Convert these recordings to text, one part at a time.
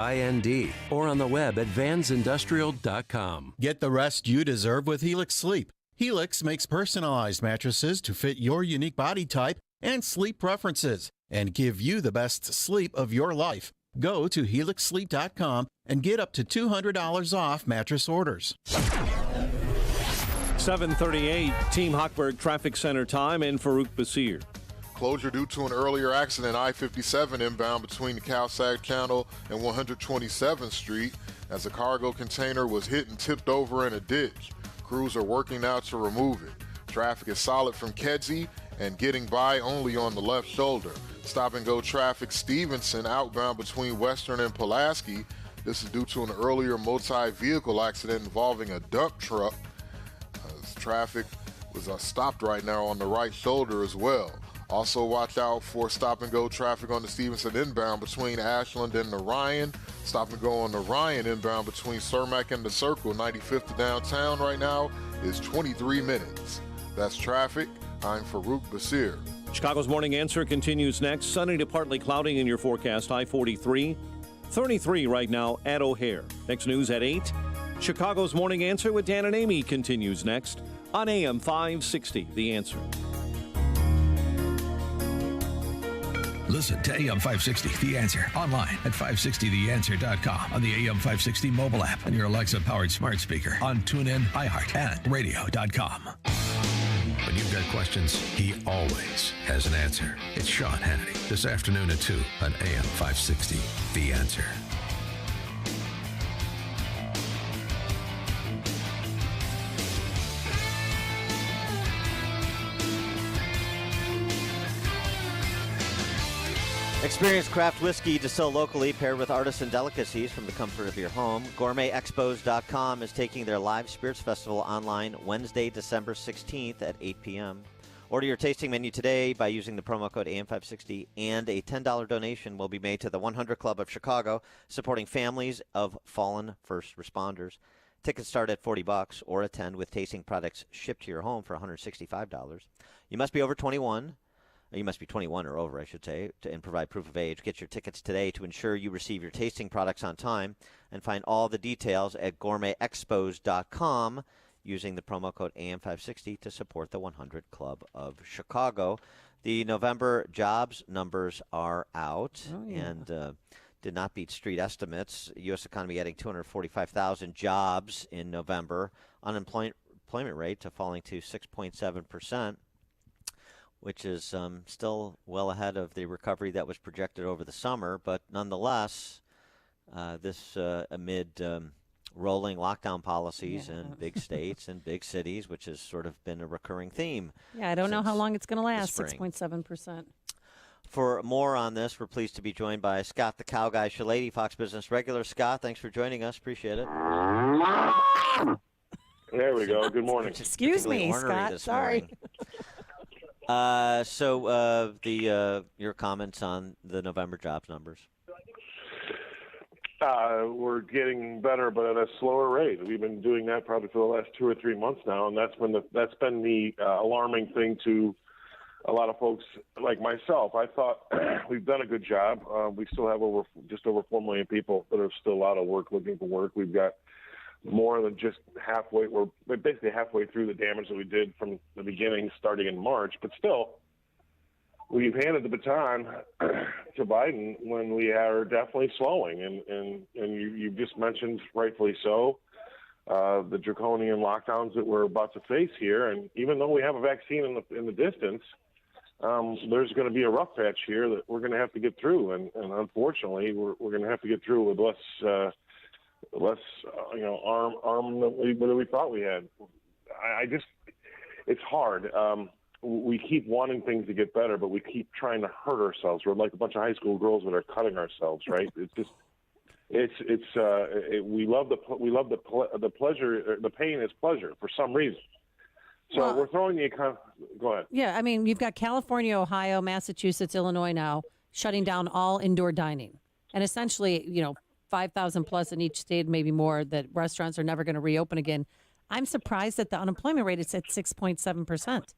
or on the web at vansindustrial.com. Get the rest you deserve with Helix Sleep. Helix makes personalized mattresses to fit your unique body type and sleep preferences and give you the best sleep of your life. Go to helixsleep.com and get up to $200 off mattress orders. 7:38, Team Hochberg Traffic Center time, and Farouk Basir. Closure due to an earlier accident, I-57 inbound between the Cal-Sag Channel and 127th Street as a cargo container was hit and tipped over in a ditch. Crews are working now to remove it. Traffic is solid from Kedzie and getting by only on the left shoulder. Stop-and-go traffic Stevenson outbound between Western and Pulaski. This is due to an earlier multi-vehicle accident involving a dump truck. Traffic was stopped right now on the right shoulder as well. Also watch out for stop-and-go traffic on the Stevenson inbound between Ashland and the Ryan. Stop-and-go on the Ryan inbound between Cermak and the Circle, 95th to downtown right now, is 23 minutes. That's traffic. I'm Farouk Basir. Chicago's Morning Answer continues next. Sunny to partly cloudy in your forecast. I-43, 33 right now at O'Hare. Next news at 8. Chicago's Morning Answer with Dan and Amy continues next on AM 560. The Answer. Listen to AM 560, The Answer, online at 560theanswer.com, on the AM 560 mobile app, on your Alexa-powered smart speaker, on TuneIn, iHeart, and radio.com. When you've got questions, he always has an answer. It's Sean Hannity, this afternoon at 2 on AM 560, The Answer. Experienced craft whiskey distilled locally, paired with artisan delicacies from the comfort of your home. GourmetExpos.com is taking their live spirits festival online Wednesday, December 16th at 8 p.m. Order your tasting menu today by using the promo code AM560, and a $10 donation will be made to the 100 Club of Chicago, supporting families of fallen first responders. Tickets start at $40 or attend with tasting products shipped to your home for $165. You must be over 21. You must be 21 or over, I should say, and provide proof of age. Get your tickets today to ensure you receive your tasting products on time, and find all the details at gourmetexpos.com using the promo code AM560 to support the 100 Club of Chicago. The November jobs numbers are out and did not beat street estimates. U.S. economy adding 245,000 jobs in November. Unemployment rate falling to 6.7%. Which is still well ahead of the recovery that was projected over the summer. But nonetheless, this amid rolling lockdown policies in big states and big cities, which has sort of been a recurring theme. Yeah, I don't know how long it's going to last, 6.7%. For more on this, we're pleased to be joined by Scott the Cow Guy Shellady, Fox Business regular. Scott, thanks for joining us. Appreciate it. There we go. Good morning. Excuse me, Scott. Sorry. Your comments on the November jobs numbers. We're getting better, but at a slower rate. We've been doing that probably for the last 2 or 3 months now, and that's been the alarming thing to a lot of folks like myself. I thought we've done a good job. We still have just over 4 million people that are still out of work, looking for work. We've got more than just halfway. We're basically halfway through the damage that we did from the beginning, starting in March. But still, we've handed the baton to Biden when we are definitely slowing. And you just mentioned, rightfully so, the draconian lockdowns that we're about to face here. And even though we have a vaccine in the distance, there's going to be a rough patch here that we're going to have to get through. And unfortunately, we're going to have to get through with less arm than we thought we had. It's hard. We keep wanting things to get better, but we keep trying to hurt ourselves. We're like a bunch of high school girls that are cutting ourselves, right? We love the pleasure. The pain is pleasure for some reason. So we're throwing the economy. Go ahead. Yeah, I mean, you've got California, Ohio, Massachusetts, Illinois now shutting down all indoor dining, and essentially, 5,000 plus in each state, maybe more, that restaurants are never going to reopen again. I'm surprised that the unemployment rate is at 6.7%.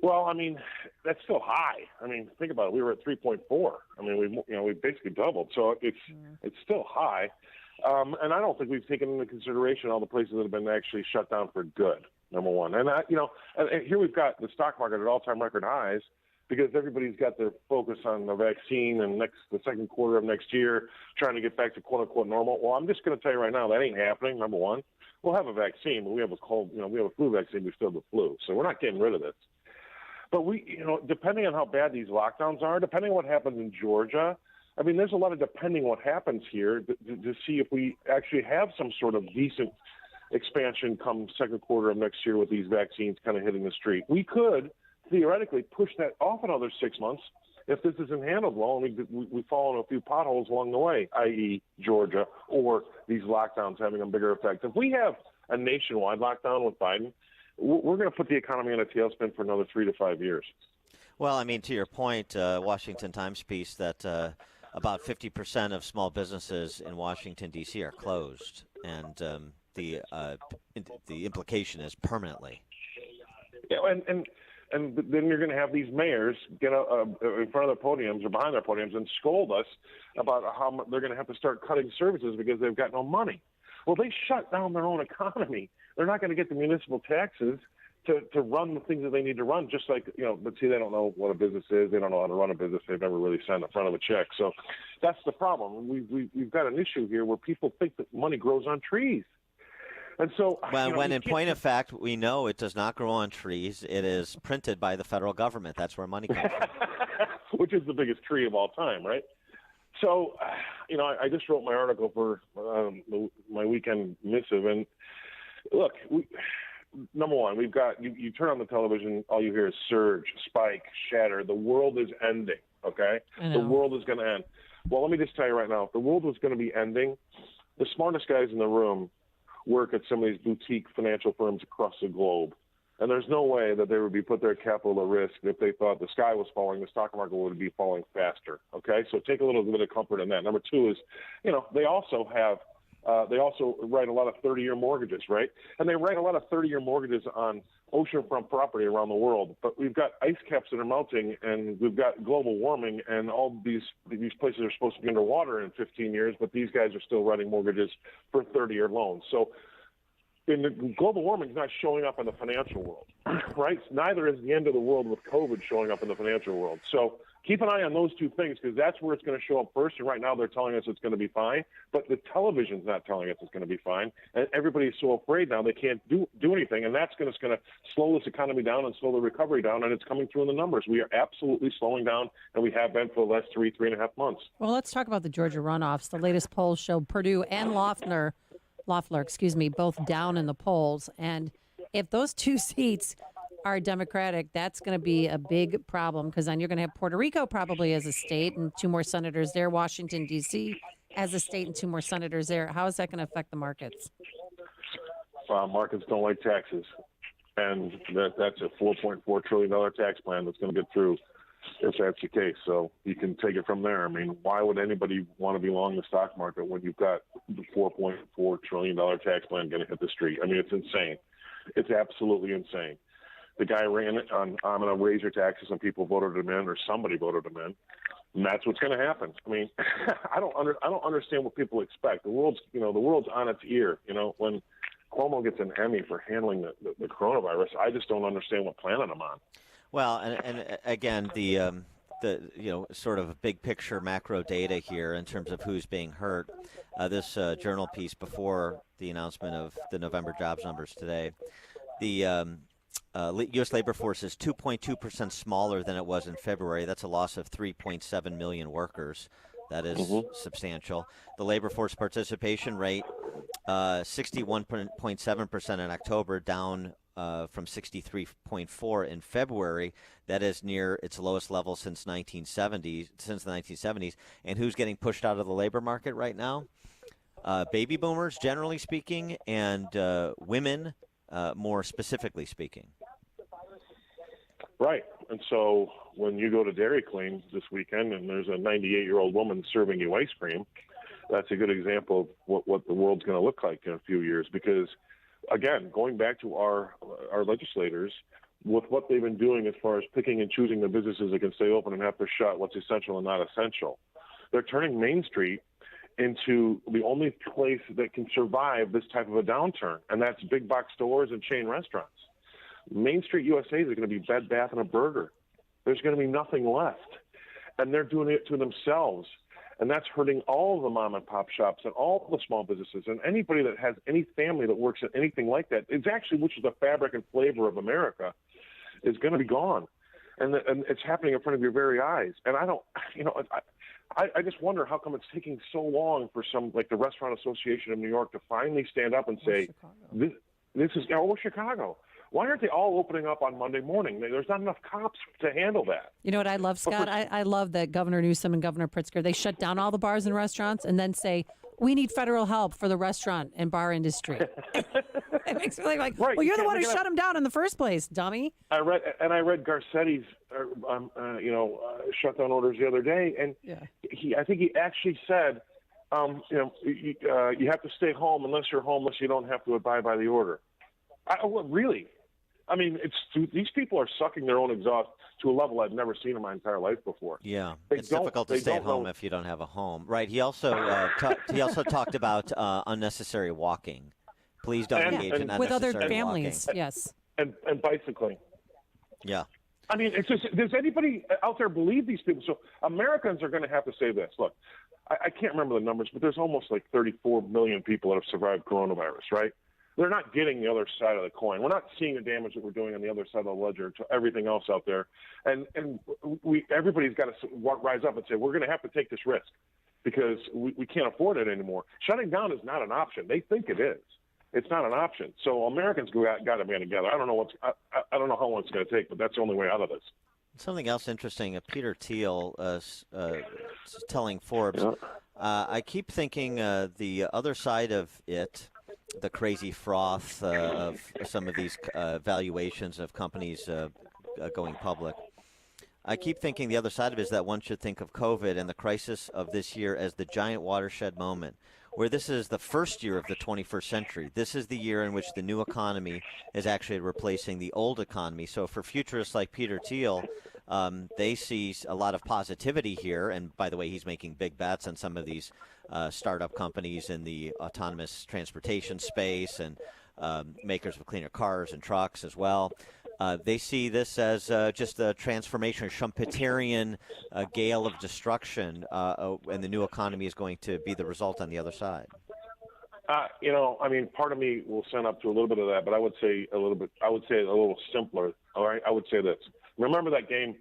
Well, I mean, that's still high. I mean, think about it. We were at 3.4. I mean, we basically doubled. So it's still high. And I don't think we've taken into consideration all the places that have been actually shut down for good, number one. And, and here we've got the stock market at all-time record highs because everybody's got their focus on the vaccine and the second quarter of next year trying to get back to quote-unquote normal. Well, I'm just going to tell you right now, that ain't happening, number one. We'll have a vaccine, but we have a we have a flu vaccine, we still have the flu. So we're not getting rid of this. But depending on how bad these lockdowns are, depending on what happens in Georgia, I mean, there's a lot of depending what happens here to see if we actually have some sort of decent expansion come second quarter of next year with these vaccines kind of hitting the street. We could theoretically push that off another 6 months if this isn't handled well and we fall in a few potholes along the way, i.e. Georgia, or these lockdowns having a bigger effect. If we have a nationwide lockdown with Biden, we're going to put the economy in a tailspin for another 3 to 5 years. Well, I mean, to your point, Washington Times piece that about 50% of small businesses in Washington, D.C. are closed, and the implication is permanently. Yeah, and then you're going to have these mayors get in front of their podiums or behind their podiums and scold us about how they're going to have to start cutting services because they've got no money. Well, they shut down their own economy. They're not going to get the municipal taxes to run the things that they need to run, just like, but see, they don't know what a business is. They don't know how to run a business. They've never really signed the front of a check. So that's the problem. We've got an issue here where people think that money grows on trees. And so, when in point of fact, we know it does not grow on trees. It is printed by the federal government. That's where money comes from. Which is the biggest tree of all time, right? So, I just wrote my article for my weekend missive. And look, number one, we've got, you turn on the television, all you hear is surge, spike, shatter. The world is ending, okay? The world is going to end. Well, let me just tell you right now, if the world was going to be ending, the smartest guys in the room work at some of these boutique financial firms across the globe. And there's no way that they would be put their capital at risk if they thought the sky was falling, the stock market would be falling faster. Okay, so take a little bit of comfort in that. Number two is, they also write a lot of 30-year mortgages, right? And they write a lot of 30-year mortgages on oceanfront property around the world. But we've got ice caps that are melting, and we've got global warming, and all these places are supposed to be underwater in 15 years, but these guys are still writing mortgages for 30-year loans. So the global warming is not showing up in the financial world, right? Neither is the end of the world with COVID showing up in the financial world. So keep an eye on those two things because that's where it's going to show up first. And right now they're telling us it's going to be fine, but the television's not telling us it's going to be fine. And everybody's so afraid now they can't do anything. And that's going to slow this economy down and slow the recovery down. And it's coming through in the numbers. We are absolutely slowing down, and we have been for the last 3.5 months. Well, let's talk about the Georgia runoffs. The latest polls show Purdue and Loeffler, both down in the polls. And if those two seats are Democratic, that's going to be a big problem because then you're going to have Puerto Rico probably as a state and 2 more senators there, Washington, D.C. as a state and 2 more senators there. How is that going to affect the markets? Markets don't like taxes, and that's a $4.4 trillion tax plan that's going to get through if that's the case. So you can take it from there. I mean, why would anybody want to be long the stock market when you've got the $4.4 trillion tax plan going to hit the street? I mean, it's insane. It's absolutely insane. The guy ran it on, I'm going to raise your taxes, and people voted him in, or somebody voted him in, and that's what's going to happen. I mean, I don't understand what people expect. The world's on its ear. When Cuomo gets an Emmy for handling the coronavirus, I just don't understand what planet I'm on. Well, and again, the sort of big picture macro data here in terms of who's being hurt. This journal piece before the announcement of the November jobs numbers today, the U.S. labor force is 2.2% smaller than it was in February. That's a loss of 3.7 million workers. That is substantial. The labor force participation rate, 61.7% in October, down from 63.4 in February. That is near its lowest level since the 1970s. And who's getting pushed out of the labor market right now? Baby boomers, generally speaking, and women, more specifically speaking. Right. And so when you go to Dairy Queen this weekend and there's a 98-year-old woman serving you ice cream, that's a good example of what the world's going to look like in a few years. Because, again, going back to our legislators, with what they've been doing as far as picking and choosing the businesses that can stay open and have to shut what's essential and not essential. They're turning Main Street into the only place that can survive this type of a downturn, and that's big box stores and chain restaurants. Main Street USA is going to be Bed Bath & Burger. There's going to be nothing left, and they're doing it to themselves, and that's hurting all of the mom and pop shops and all the small businesses and anybody that has any family that works at anything like that. It's actually, which is the fabric and flavor of America, is going to be gone, and it's happening in front of your very eyes. And I just wonder how come it's taking so long for some, like the Restaurant Association of New York, to finally stand up and say, this is Chicago. Why aren't they all opening up on Monday morning? There's not enough cops to handle that. You know what I love, Scott? I love that Governor Newsom and Governor Pritzker, they shut down all the bars and restaurants and then say, we need federal help for the restaurant and bar industry. It makes me like, right, well, you're the one who shut them down in the first place, dummy. I read Garcetti's, shutdown orders the other day, and I think he actually said, you have to stay home unless you're homeless. You don't have to abide by the order. Really? I mean, these people are sucking their own exhaust to a level I've never seen in my entire life before. Yeah, it's difficult to stay at home if you don't have a home. Right. He also talked about unnecessary walking. Please don't engage in unnecessary with other walking. families. Yes. And bicycling. Yeah. I mean, it's just, does anybody out there believe these people? So Americans are going to have to say this. Look, I can't remember the numbers, but there's almost like 34 million people that have survived coronavirus, right? They're not getting the other side of the coin. We're not seeing the damage that we're doing on the other side of the ledger to everything else out there. And everybody's got to rise up and say, we're going to have to take this risk because we can't afford it anymore. Shutting down is not an option. They think it is. It's not an option. So Americans got to be together. I don't know how long it's going to take, but that's the only way out of this. Something else interesting. Peter Thiel telling Forbes, I keep thinking the other side of it, the crazy froth of some of these valuations of companies going public. I keep thinking the other side of it is that one should think of COVID and the crisis of this year as the giant watershed moment, where this is the first year of the 21st century. This is the year in which the new economy is actually replacing the old economy. So for futurists like Peter Thiel, they see a lot of positivity here. And by the way, he's making big bets on some of these startup companies in the autonomous transportation space and makers of cleaner cars and trucks as well. They see this as just a transformation, a Schumpeterian gale of destruction, and the new economy is going to be the result on the other side. I mean, part of me will sign up to a little bit of that, but I would say it a little simpler. All right, I would say this. Remember that game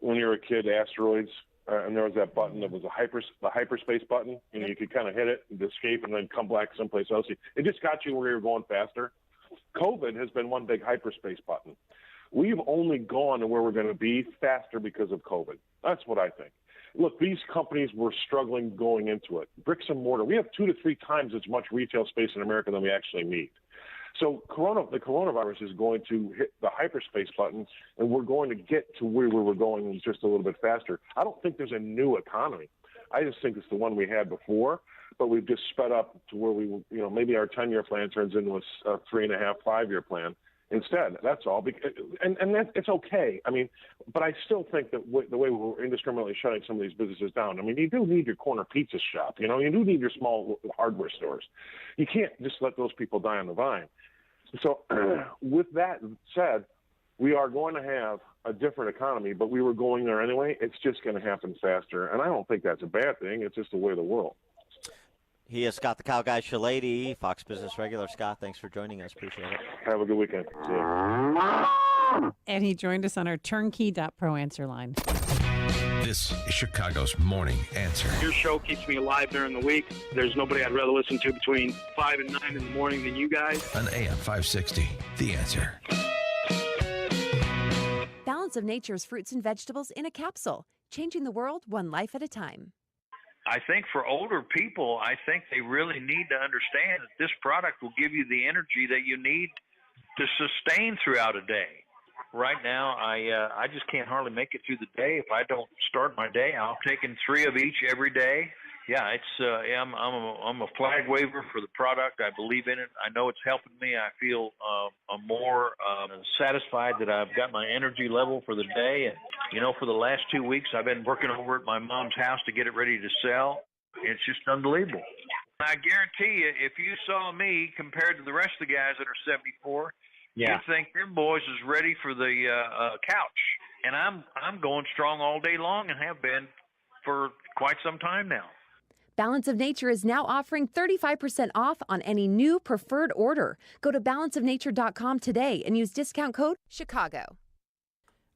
when you were a kid, Asteroids, and there was that button that was the hyperspace button. You know, you could kind of hit it and escape and then come back someplace else. It just got you where you were going faster. COVID has been one big hyperspace button. We've only gone to where we're going to be faster because of COVID. That's what I think. Look, these companies were struggling going into it. Bricks and mortar. We have 2 to 3 times as much retail space in America than we actually need. So the coronavirus is going to hit the hyperspace button, and we're going to get to where we were going just a little bit faster. I don't think there's a new economy. I just think it's the one we had before, but we've just sped up to where we, maybe our 10-year plan turns into a 3.5, 5-year plan instead. That's all. And it's okay. I mean, but I still think that the way we're indiscriminately shutting some of these businesses down, I mean, you do need your corner pizza shop. You do need your small hardware stores. You can't just let those people die on the vine. So with that said, we are going to have a different economy, but we were going there anyway. It's just going to happen faster. And I don't think that's a bad thing. It's just the way of the world. He is Scott the Cow Guy Shellady, Fox Business regular. Scott, thanks for joining us. Appreciate it. Have a good weekend. See you. And he joined us on our turnkey.pro answer line. This is Chicago's Morning Answer. Your show keeps me alive during the week. There's nobody I'd rather listen to between 5 and 9 in the morning than you guys. On AM 560, The Answer. Balance of nature's fruits and vegetables in a capsule, changing the world one life at a time. I think for older people, I think they really need to understand that this product will give you the energy that you need to sustain throughout a day. Right now, I just can't hardly make it through the day if I don't start my day out taking 3 of each every day. yeah, it's I'm a flag waver for the product. I believe in it. I know it's helping me. I feel I'm more satisfied that I've got my energy level for the day. And for the last 2 weeks, I've been working over at my mom's house to get it ready to sell. It's just unbelievable. I guarantee you, if you saw me compared to the rest of the guys that are 74, you'd think them boys is ready for the couch. And I'm going strong all day long and have been for quite some time now. Balance of Nature is now offering 35% off on any new preferred order. Go to balanceofnature.com today and use discount code Chicago.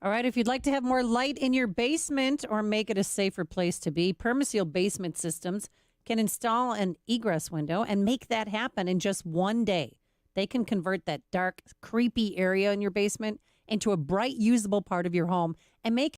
All right, if you'd like to have more light in your basement or make it a safer place to be, Permaseal Basement Systems can install an egress window and make that happen in just one day. They can convert that dark, creepy area in your basement into a bright, usable part of your home and make